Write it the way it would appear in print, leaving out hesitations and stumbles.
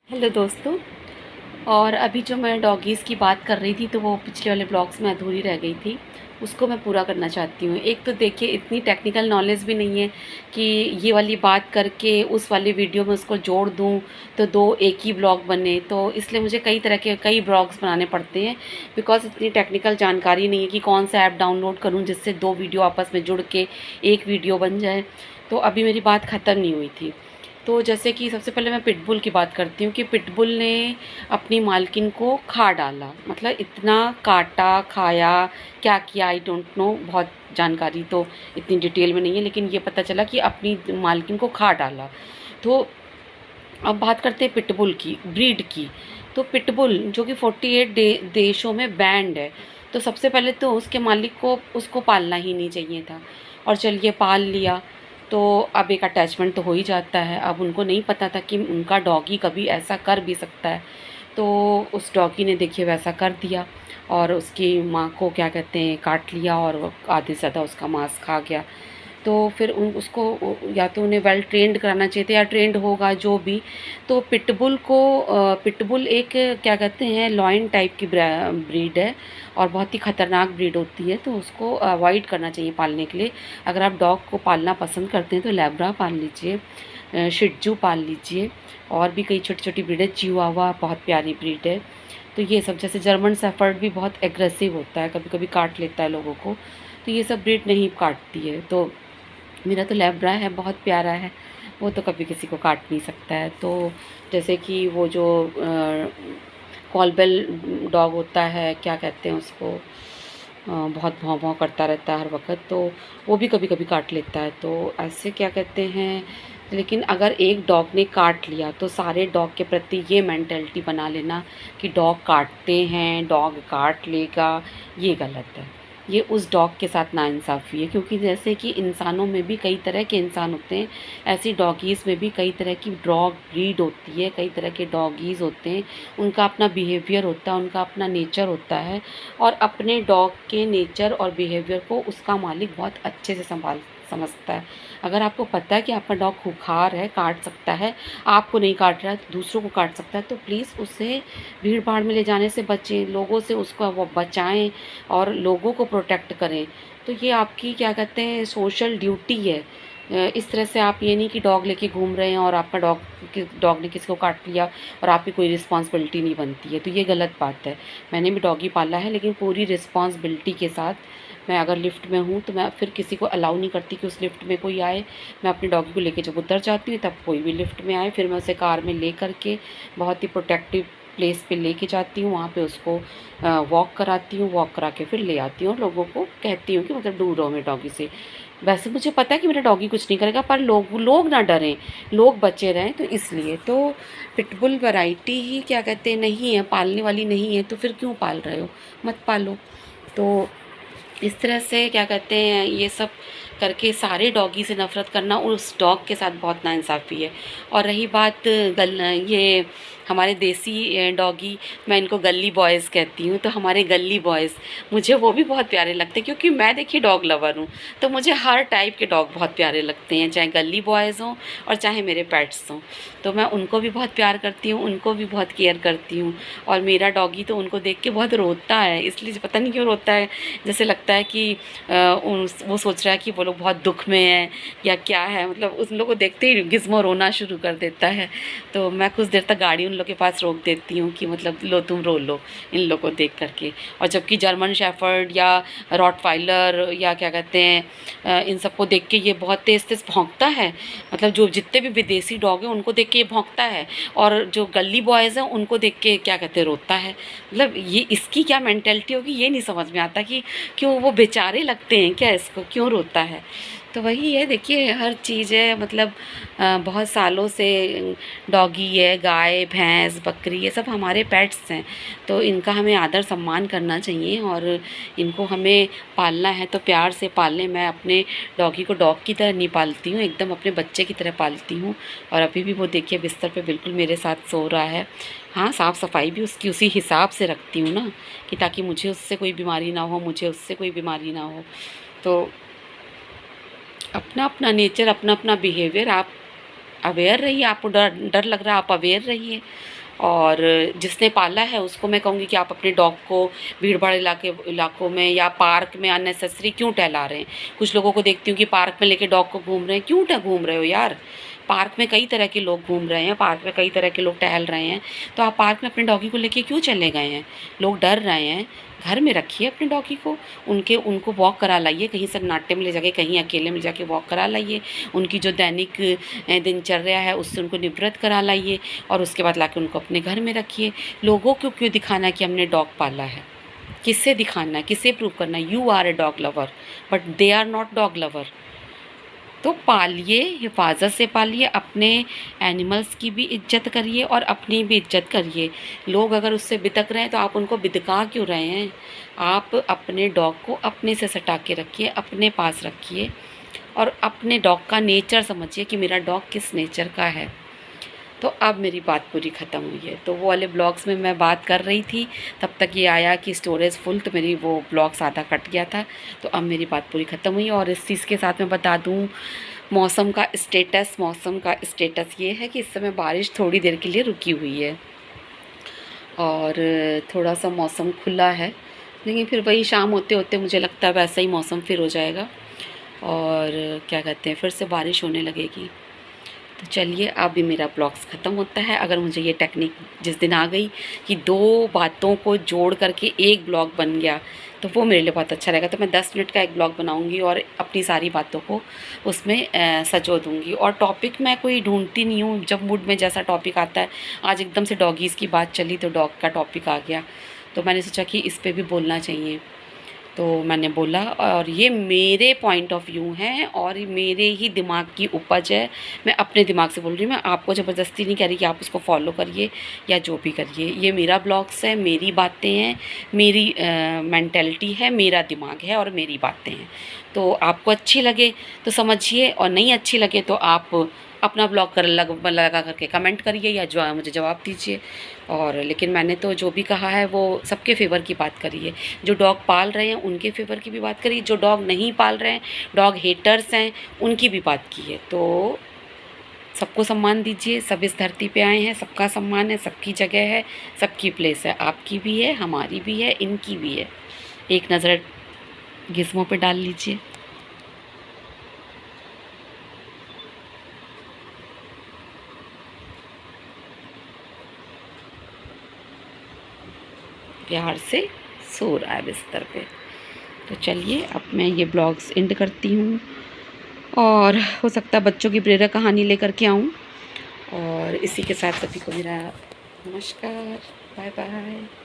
Hello दोस्तों। और अभी जो मैं डॉगीज़ की बात कर रही थी तो वो पिछले वाले ब्लॉग्स में अधूरी रह गई थी, उसको मैं पूरा करना चाहती हूँ। एक तो देखिए इतनी टेक्निकल नॉलेज भी नहीं है कि ये वाली बात करके उस वाली वीडियो में उसको जोड़ दूँ तो दो एक ही ब्लॉग बने, तो इसलिए मुझे कई तरह के कई ब्लॉग्स बनाने पड़ते हैं। बिकॉज़ इतनी टेक्निकल जानकारी नहीं है कि कौन सा ऐप डाउनलोड करूँ जिससे दो वीडियो आपस में जुड़ के एक वीडियो बन जाए। तो अभी मेरी बात ख़त्म नहीं हुई थी। तो जैसे कि सबसे पहले मैं पिटबुल की बात करती हूँ कि पिटबुल ने अपनी मालकिन को खा डाला, मतलब इतना काटा, खाया, क्या किया आई डोंट नो, बहुत जानकारी तो इतनी डिटेल में नहीं है, लेकिन ये पता चला कि अपनी मालकिन को खा डाला। तो अब बात करते हैं पिटबुल की ब्रीड की। तो पिटबुल जो कि 48 देशों में बैंड है, तो सबसे पहले तो उसके मालिक को उसको पालना ही नहीं चाहिए था। और चलिए पाल लिया तो अब एक अटैचमेंट तो हो ही जाता है। अब उनको नहीं पता था कि उनका डॉगी कभी ऐसा कर भी सकता है। तो उस डॉगी ने देखिए वैसा कर दिया और उसकी माँ को क्या कहते हैं काट लिया और वो आधे से ज़्यादा उसका मांस खा गया। तो फिर उसको या तो उन्हें वेल ट्रेंड कराना चाहिए था या ट्रेंड होगा जो भी। तो पिटबुल को पिटबुल एक क्या कहते हैं लॉयन टाइप की ब्रीड है और बहुत ही ख़तरनाक ब्रीड होती है, तो उसको अवॉइड करना चाहिए पालने के लिए। अगर आप डॉग को पालना पसंद करते हैं तो लैब्रा पाल लीजिए, शिट्जू पाल लीजिए, और भी कई छोटी छोटी ब्रीड है, चिहुआवा बहुत प्यारी ब्रीड है। तो ये सब जैसे जर्मन शेफर्ड भी बहुत एग्रेसिव होता है, कभी कभी काट लेता है लोगों को, तो ये सब ब्रीड नहीं काटती है। तो मेरा तो लैब्रा है, बहुत प्यारा है, वो तो कभी किसी को काट नहीं सकता है। तो जैसे कि वो जो कॉलबेल डॉग होता है, क्या कहते हैं उसको, बहुत भौं भौं करता रहता है हर वक्त, तो वो भी कभी कभी काट लेता है। तो ऐसे क्या कहते हैं, लेकिन अगर एक डॉग ने काट लिया तो सारे डॉग के प्रति ये मेंटेलिटी बना लेना कि डॉग काटते हैं, डॉग काट लेगा, ये गलत है। ये उस डॉग के साथ नाइंसाफ़ी है, क्योंकि जैसे कि इंसानों में भी कई तरह के इंसान होते हैं, ऐसी डॉगीज़ में भी कई तरह की डॉग ब्रीड होती है, कई तरह के डॉगीज़ होते हैं। उनका अपना बिहेवियर होता है, उनका अपना नेचर होता है, और अपने डॉग के नेचर और बिहेवियर को उसका मालिक बहुत अच्छे से समझता है। अगर आपको पता है कि आपका डॉग खूंखार है, काट सकता है, आपको नहीं काट रहा है तो दूसरों को काट सकता है, तो प्लीज़ उसे भीड़ भाड़ में ले जाने से बचें, लोगों से उसको वो बचाएं और लोगों को प्रोटेक्ट करें। तो ये आपकी क्या कहते हैं सोशल ड्यूटी है। इस तरह से आप ये नहीं कि डॉग लेके घूम रहे हैं और आपका डॉग ने किसी को काट लिया और आपकी कोई रिस्पॉन्सिबिलिटी नहीं बनती है, तो ये गलत बात है। मैंने भी डॉगी पाला है, लेकिन पूरी रिस्पॉन्सिबिलिटी के साथ। मैं अगर लिफ्ट में हूँ तो मैं फिर किसी को अलाउ नहीं करती कि उस लिफ्ट में कोई आए। मैं अपने डॉगी को लेके जब उतर जाती हूँ तब कोई भी लिफ्ट में आए, फिर मैं उसे कार में ले करके बहुत ही प्रोटेक्टिव प्लेस पे लेके जाती हूँ, वहाँ पे उसको वॉक कराती हूँ, वॉक करा के फिर ले आती हूँ और लोगों को कहती हूँ कि मतलब दूर रहो मेरे डॉगी से। वैसे मुझे पता है कि मेरा डॉगी कुछ नहीं करेगा, पर लोग लोग ना डरें, लोग बचे रहें, तो इसलिए तो पिटबुल वैरायटी ही क्या कहते हैं नहीं है, पालने वाली नहीं है, तो फिर क्यों पाल रहे हो, मत पालो। तो इस तरह से क्या कहते हैं ये सब करके सारे डॉगी से नफ़रत करना उस डॉग के साथ बहुत नाइंसाफ़ी है। और रही बात ये हमारे देसी डॉगी, मैं इनको गली बॉयज़ कहती हूँ, तो हमारे गली बॉयज़ मुझे वो भी बहुत प्यारे लगते हैं, क्योंकि मैं देखिए डॉग लवर हूँ, तो मुझे हर टाइप के डॉग बहुत प्यारे लगते हैं, चाहे गली बॉयज़ हों और चाहे मेरे पेट्स हों। तो मैं उनको भी बहुत प्यार करती हूँ, उनको भी बहुत केयर करती हूँ। और मेरा डॉगी तो उनको देख के बहुत रोता है, इसलिए पता नहीं क्यों रोता है, जैसे लगता है कि वो सोच रहा है कि वो लोग बहुत दुख में हैं या क्या है, मतलब उन लोगों को देखते ही गिज़मो रोना शुरू कर देता है। तो मैं कुछ देर तक गाड़ी उन लोग के पास रोक देती हूँ कि मतलब लो तुम रो लो इन लोग को देख करके। और जबकि जर्मन शेफर्ड या रॉटवाइलर या क्या कहते हैं इन सबको देख के ये बहुत तेज़ तेज़ भौंकता है, मतलब जो जितने भी विदेशी डॉग हैं उनको देख के ये भौंकता है, और जो गली बॉयज़ हैं उनको देख के क्या कहते हैं रोता है। मतलब ये इसकी क्या मेंटेलिटी होगी ये नहीं समझ में आता कि क्यों वो बेचारे लगते हैं क्या, इसको क्यों रोता है। तो वही है, देखिए हर चीज़ है, मतलब बहुत सालों से डॉगी है, गाय भैंस बकरी ये सब हमारे पेट्स हैं, तो इनका हमें आदर सम्मान करना चाहिए और इनको हमें पालना है तो प्यार से पालें। मैं अपने डॉगी को डॉग की तरह नहीं पालती हूँ, एकदम अपने बच्चे की तरह पालती हूँ। और अभी भी वो देखिए बिस्तर पे बिल्कुल मेरे साथ सो रहा है। हाँ, साफ़ सफाई भी उसकी उसी हिसाब से रखती हूँ ना, कि ताकि मुझे उससे कोई बीमारी ना हो, मुझे उससे कोई बीमारी ना हो। तो अपना अपना नेचर, अपना अपना बिहेवियर, आप अवेयर रहिए, आपको डर डर लग रहा है आप अवेयर रहिए। और जिसने पाला है उसको मैं कहूँगी कि आप अपने डॉग को भीड़-भाड़ इलाकों में या पार्क में अननेसेसरी क्यों टहला रहे हैं। कुछ लोगों को देखती हूँ कि पार्क में लेके डॉग को घूम रहे हैं, क्यों घूम रहे हो यार? पार्क में कई तरह के लोग घूम रहे हैं, पार्क में कई तरह के लोग टहल रहे हैं, तो आप पार्क में अपने डॉगी को लेके क्यों चले गए हैं? लोग डर रहे हैं, घर में रखिए अपने डॉगी को, उनको वॉक करा लाइए, कहीं सन्नाटे में ले जाके, कहीं अकेले में जाके वॉक करा लाइए, उनकी जो दैनिक दिनचर्या है उससे उनको निवृत्त करा लाइए और उसके बाद लाके उनको अपने घर में रखिए। लोगों को क्यों दिखाना कि हमने डॉग पाला है? किससे दिखाना है, किससे प्रूव करना है? You are a dog lover but they are not dog lover. तो पालिए, हिफाजत से पालिए, अपने एनिमल्स की भी इज्जत करिए और अपनी भी इज्जत करिए। लोग अगर उससे बितक रहे हैं तो आप उनको बितका क्यों रहे हैं? आप अपने डॉग को अपने से सटा के रखिए, अपने पास रखिए और अपने डॉग का नेचर समझिए कि मेरा डॉग किस नेचर का है। तो अब मेरी बात पूरी ख़त्म हुई है। तो वो वाले ब्लॉग्स में मैं बात कर रही थी, तब तक ये आया कि स्टोरेज फुल, तो मेरी वो ब्लॉग्स आधा कट गया था। तो अब मेरी बात पूरी ख़त्म हुई और इस चीज़ के साथ मैं बता दूँ मौसम का स्टेटस ये है कि इस समय बारिश थोड़ी देर के लिए रुकी हुई है और थोड़ा सा मौसम खुला है, लेकिन फिर वही शाम होते होते मुझे लगता है वैसा ही मौसम फिर हो जाएगा और क्या कहते हैं, फिर से बारिश होने लगेगी। तो चलिए अब भी मेरा ब्लॉग्स ख़त्म होता है। अगर मुझे ये टेक्निक जिस दिन आ गई कि 2 बातों को जोड़ करके एक ब्लॉग बन गया, तो वो मेरे लिए बहुत अच्छा रहेगा। तो मैं 10 मिनट का एक ब्लॉग बनाऊँगी और अपनी सारी बातों को उसमें सँजो दूँगी और टॉपिक मैं कोई ढूँढती नहीं हूँ, जब मूड में जैसा टॉपिक आता है। आज एकदम से डॉगीज़ की बात चली तो डॉग का टॉपिक आ गया, तो मैंने सोचा कि इस पे भी बोलना चाहिए। तो मैंने बोला और ये मेरे पॉइंट ऑफ व्यू हैं और मेरे ही दिमाग की उपज है। मैं अपने दिमाग से बोल रही हूँ, मैं आपको ज़बरदस्ती नहीं कह रही कि आप उसको फॉलो करिए या जो भी करिए। ये मेरा ब्लॉग्स है, मेरी बातें हैं, मेरी मेंटालिटी है, मेरा दिमाग है और मेरी बातें हैं। तो आपको अच्छी लगे तो समझिए और नहीं अच्छी लगे तो आप अपना ब्लॉग लगा करके कमेंट करिए या जो मुझे जवाब दीजिए। और लेकिन मैंने तो जो भी कहा है वो सबके फेवर की बात करी है। जो डॉग पाल रहे हैं उनके फेवर की भी बात करी, जो डॉग नहीं पाल रहे हैं, डॉग हेटर्स हैं, उनकी भी बात की है। तो सबको सम्मान दीजिए, सब इस धरती पे आए हैं, सबका सम्मान है, सबकी जगह है, सबकी प्लेस है। आपकी भी है, हमारी भी है, इनकी भी है। एक नज़र गिज़्मो पे डाल लीजिए। प्यार से सो रहा है बिस्तर पे। तो चलिए अब मैं ये ब्लॉग्स एंड करती हूँ और हो सकता है बच्चों की प्रेरक कहानी लेकर के आऊँ और इसी के साथ सभी को मेरा नमस्कार, बाय बाय।